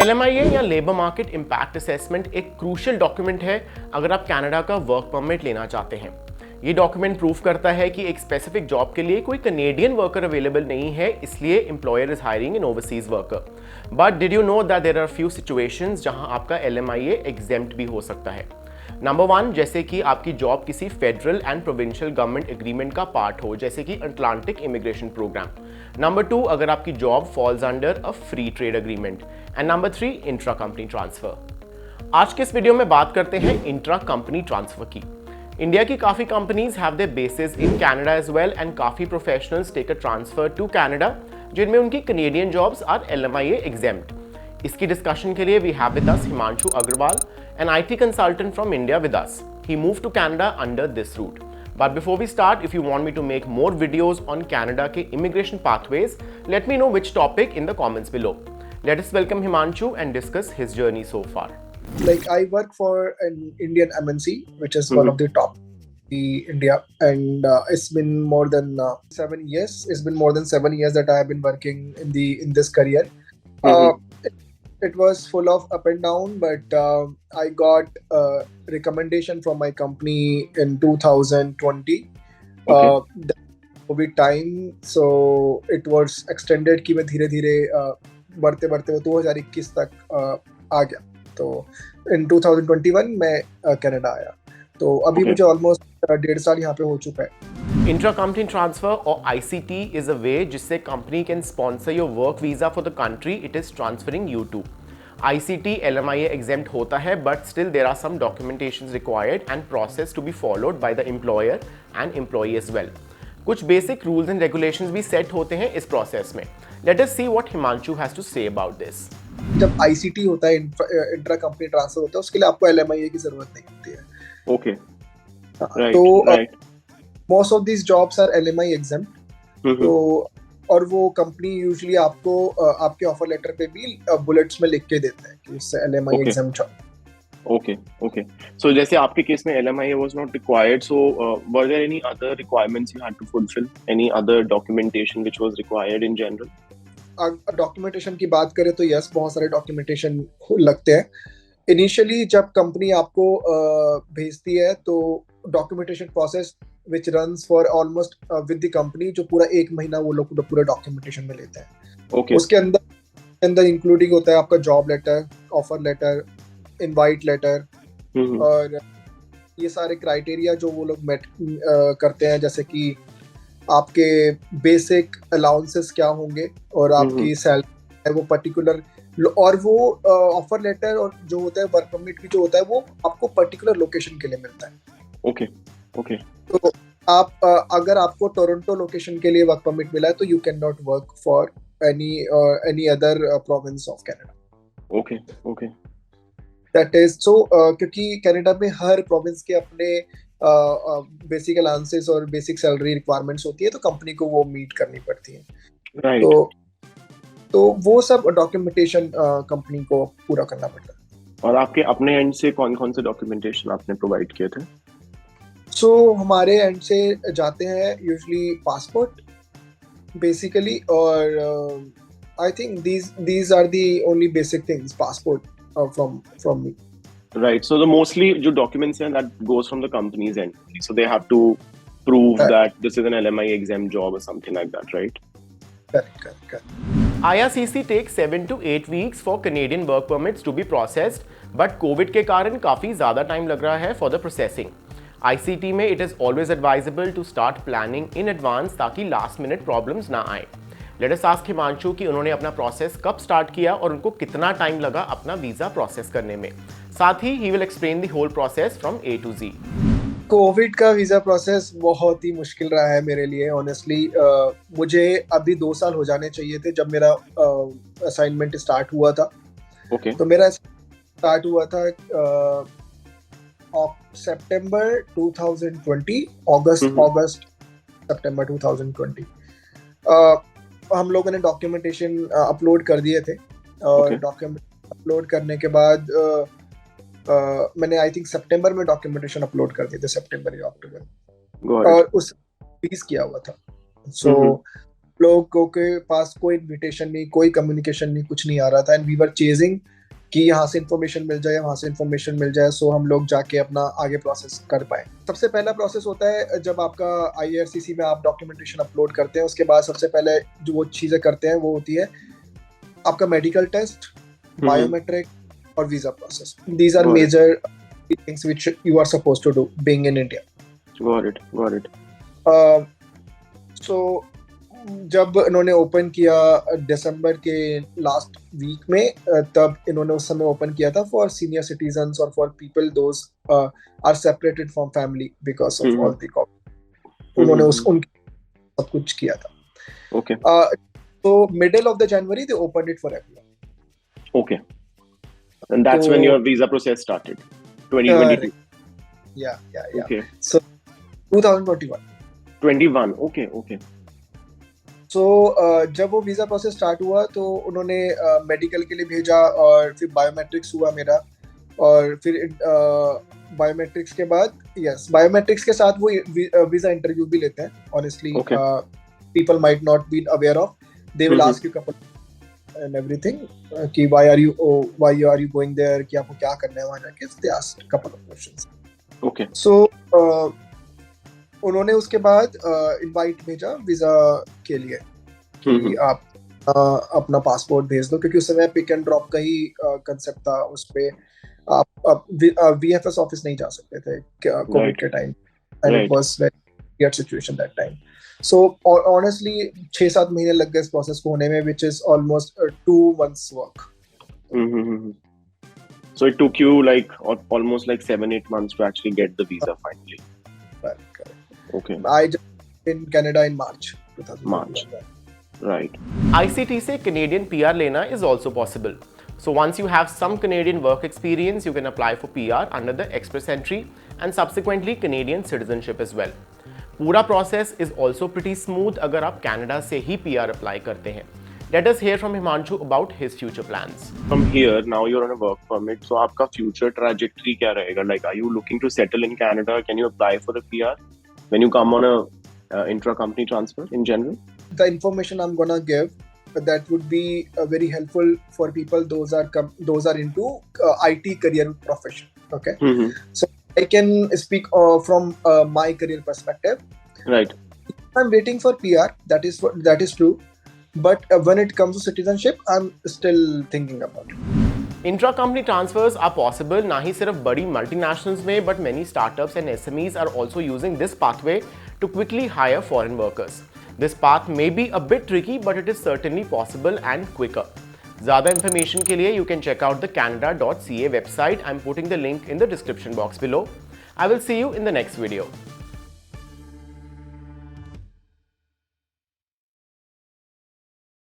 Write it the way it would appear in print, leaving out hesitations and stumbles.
LMIA या labour market impact assessment एक crucial document है अगर आप कनाडा का वर्क परमिट लेना चाहते हैं। ये डॉक्यूमेंट प्रूव करता है कि एक स्पेसिफिक जॉब के लिए कोई कनेडियन वर्कर अवेलेबल नहीं है, इसलिए employer is hiring an overseas worker. But did you know that there are few situations जहां आपका LMIA एग्जेम्प्ट भी हो सकता है। नंबर 1, जैसे कि आपकी जॉब किसी federal and provincial government agreement का पार्ट हो, जैसे कि अटलांटिक इमिग्रेशन प्रोग्राम। नंबर 2, अगर आपकी job falls under a free trade agreement. And number 3, intra company transfer. आज के इस वीडियो में बात करते हैं इंट्रा कंपनी ट्रांसफर की। इंडिया की काफी companies have their bases in Canada as well and काफी professionals take a transfer to Canada जिनमें उनकी Canadian jobs are LMIA exempt. इसकी डिस्कशन के लिए we have with us Himanshu Agarwal, an IT consultant from India with us. He moved to Canada under this route. But before we start, if you want me to make more videos on Canada ke immigration pathways, let me know which topic in the comments below. Let us welcome Himanshu and discuss his journey so far. Like I work for an Indian MNC, which is one of the top in India, and it's been more than 7 years. It's been more than 7 years that I have been working in this career. It was full of up and down, but I got a recommendation from my company in 2020. The COVID time, so it was extended कि मैं धीरे धीरे बढ़ते बढ़ते वो 2021 तक आ गया। तो in 2021 मैं कनाडा आया, तो अभी मुझे ऑलमोस्ट 1.5 साल यहाँ पे हो चुका है। इंट्रा कंपनी ट्रांसफर और ICT is a way जिससे company can sponsor your work visa for the country it is transferring you to. ICT LMIA exempt होता है, but still there are some documentations required and process to be followed by the employer and employee as well. कुछ basic rules and regulations भी set होते हैं इस process में। Let us see what Himanshu has to say about this. जब ICT होता है, intra company transfer होता है, उसके लिए आपको LMIA की जरूरत नहीं होती है। Okay. Right. तो right. most of these jobs are LMI exempt. तो और वो कंपनी यूजुअली आपको आपके ऑफर लेटर पे भी बुलेट्स में लिख के देते हैं कि इससे LMI exempt job. Okay. So जैसे आपके केस में LMIA was not required, so were there any other requirements you had to fulfill? Any other documentation which was required in general? Documentation की बात करें तो यस, बहुत सारे डॉक्यूमेंटेशन लगते हैं। इनिशियली जब कंपनी आपको भेजती है तो documentation process which runs for almost with the company, जो पूरा 1 महीना वो लोग पूरे डॉक्यूमेंटेशन में लेते हैं। उसके अंदर इंक्लूडिंग होता है आपका job letter, offer letter, invite letter, और ये सारे क्राइटेरिया जो वो लोग मेट करते हैं, जैसे कि आपके बेसिक अलाउंसेस क्या होंगे और आपकी सैलरी है वो पर्टिकुलर, और वो ऑफर लेटर और जो होता है वर्क परमिट भी जो होता है वो आपको पर्टिकुलर लोकेशन के लिए मिलता है। ओके। तो आप अगर आपको टोरंटो लोकेशन के लिए वर्क परमिट मिला है तो you can not work for any other province of Canada. Okay. That is so क्योंकि कनाडा में हर प्रोविंस के अपने बेसिक अलाउंसेस और बेसिक सैलरी रिक्वायरमेंट्स होती है, तो कंपनी को वो मीट करनी पड़ती है। Right. तो वो सब डॉक्यूमेंटेशन कंपनी को पूरा करना पड़ता है। और आपके अपने एंड से कौन से डॉक्यूमेंटेशन आपने प्रोवाइड किए थे? सो हमारे एंड से जाते हैं यूजुअली पासपोर्ट बेसिकली, और I think these are the only basic things, passport from me. Right. So the mostly जो documents हैं that goes from the company's end. So they have to prove that this is an LMI exempt job or something like that, right? Correct. IRCC takes 7 to 8 weeks for Canadian work permits to be processed, but COVID के कारण काफी ज़्यादा time लग रहा है for the processing. ICT में it is always advisable to start planning in advance ताकि last minute problems ना आए। Let us ask हिमांशु कि उन्होंने अपना प्रोसेस कब स्टार्ट किया और उनको कितना टाइम लगा अपना वीजा प्रोसेस करने में। साथ ही he will explain the whole process from A to Z. Covid का वीजा प्रोसेस बहुत ही मुश्किल रहा है मेरे लिए ऑनेस्टली। मुझे अभी 2 साल हो जाने चाहिए थे जब मेरा असाइनमेंट स्टार्ट हुआ था। तो मेरा स्टार्ट हुआ था September 2020, अगस्त सितंबर 2020। हम लोगों ने डॉक्यूमेंटेशन अपलोड कर दिए थे, और डॉक्यूमेंट अपलोड करने के बाद मैंने आई थिंक सितंबर में डॉक्यूमेंटेशन अपलोड कर दिए थे, सितंबर या अक्टूबर, और उस रिलीज किया हुआ था। सो लोगों के पास कोई इनविटेशन नहीं, कोई कम्युनिकेशन नहीं, कुछ नहीं आ रहा था, एंड वी वर चेजिंग कि यहाँ से इन्फॉर्मेशन मिल जाए, वहाँ से इन्फॉर्मेशन मिल जाए, सो हम लोग जाके अपना आगे प्रोसेस कर पाए। सबसे पहला प्रोसेस होता है जब आपका IRCC में आप डॉक्यूमेंटेशन अपलोड करते हैं, उसके बाद सबसे पहले जो वो चीज़ें करते हैं वो होती है आपका मेडिकल टेस्ट, बायोमेट्रिक और visa process. These are major things which you are supposed to do being in India. Got it. So जब इन्होंने ओपन किया दिसंबर के लास्ट वीक में, तब इन्होंने उस समय ओपन किया था फॉर सीनियर सिटीजन्स और for people those are separated from family because of all the covid. उन्होंने उनके सब कुछ किया था। Okay. So middle of the January they opened it for everyone. Okay. And that's when your visa process started. 2022. Yeah. Okay. So 2021. 21. Okay. So जब वो visa process start हुआ तो उन्होंने मेडिकल के लिए भेजा, और फिर बायोमेट्रिक्स हुआ मेरा, और फिर बायोमेट्रिक्स के बाद बायोमेट्रिक्स के साथ वो वीजा इंटरव्यू भी लेते हैं। Honestly people might not be aware of, they will ask you couple and everything कि why are you going there, कि आपको क्या करना है वहाँ जाके, they asked couple of questions. Okay. So उन्होंने उसके बाद इनवाइट भेजा वीजा के लिए कि आप अपना पासपोर्ट भेज दो, क्योंकि उस समय पिक एंड ड्रॉप का ही कंसेप्ट था। उस पे आप VFS ऑफिस नहीं जा सकते थे कोविड के time, and it was very weird situation that time. So honestly 6-7 महीने लग गए इस प्रोसेस को होने में, which is almost 2 months work. So it took you almost 7-8 months to actually get the visa finally. Correct. Okay. I just in Canada in March 2021. March. Right. ICT से Canadian PR लेना is also possible. So once you have some Canadian work experience, you can apply for PR under the Express Entry and subsequently Canadian citizenship as well. पूरा process is also pretty smooth अगर आप Canada से ही PR apply करते हैं। Let us hear from Himanshu about his future plans. From here, now you're on a work permit, so आपका future trajectory क्या रहेगा? Like, are you looking to settle in Canada? Can you apply for a PR when you come on a intra-company transfer in general? The information I'm gonna give that would be very helpful for people those are into IT career profession. Okay. So I can speak from my career perspective. Right. I'm waiting for PR. That is true. But when it comes to citizenship, I'm still thinking about it. Intra-company transfers are possible ना ही सिर्फ बड़ी multinationals में, but many startups and SMEs are also using this pathway to quickly hire foreign workers. This path may be a bit tricky, but it is certainly possible and quicker. ज़्यादा information के लिए you can check out the canada.ca website. I'm putting the link in the description box below. I will see you in the next video.